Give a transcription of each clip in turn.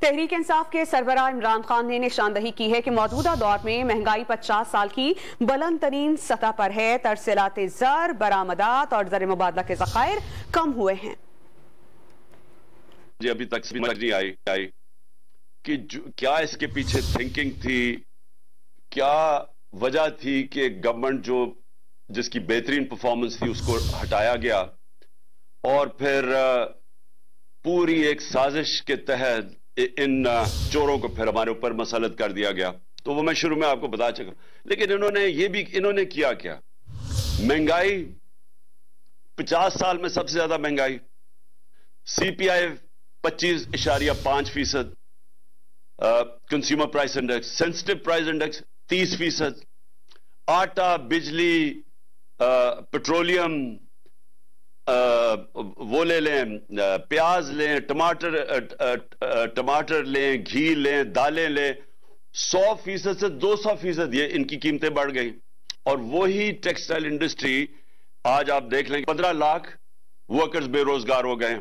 तहरीक इंसाफ के सरबराह इमरान खान ने निशानदही की है कि मौजूदा दौर में महंगाई 50 साल की बुलंद तरीन सतह पर है। तरसीलात ज़र, बरामदात और ज़र मुबादला के ज़खायर कम हुए हैं। जी अभी तक समझ नहीं आई कि क्या इसके पीछे थिंकिंग थी, क्या वजह थी कि गवर्नमेंट जिसकी बेहतरीन परफॉर्मेंस थी उसको हटाया गया और फिर पूरी एक साजिश के तहत इन चोरों को फिर हमारे ऊपर मसलत कर दिया गया। तो वो मैं शुरू में आपको बता चुका, लेकिन इन्होंने किया क्या? महंगाई 50 साल में सबसे ज्यादा महंगाई, CPI 25.5%, consumer price index, sensitive price index 30%, आटा, बिजली, पेट्रोलियम, वो ले लें, प्याज लें, टमाटर लें, घी लें, दालें लें, 100% से 200% ये इनकी कीमतें बढ़ गई। और वही टेक्सटाइल इंडस्ट्री आज आप देख लें 15 लाख वर्कर्स बेरोजगार हो गए।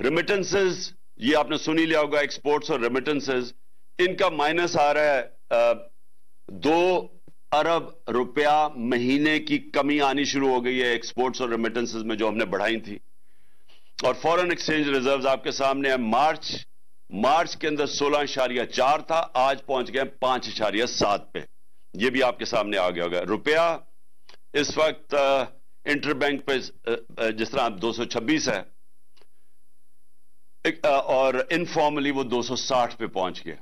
रेमिटेंसेस, ये आपने सुन ही लिया होगा, एक्सपोर्ट्स और रेमिटेंसेस, इनका माइनस आ रहा है। 2 अरब रुपया महीने की कमी आनी शुरू हो गई है एक्सपोर्ट्स और रेमिटेंसेस में जो हमने बढ़ाई थी। और फॉरेन एक्सचेंज रिजर्व्स आपके सामने है। मार्च के अंदर 16.4 था, आज पहुंच गए 5.7 पे। ये भी आपके सामने आ गया होगा। रुपया इस वक्त इंटरबैंक पे जिस तरह 226 है और इनफॉर्मली वो 260 पे पहुंच गया।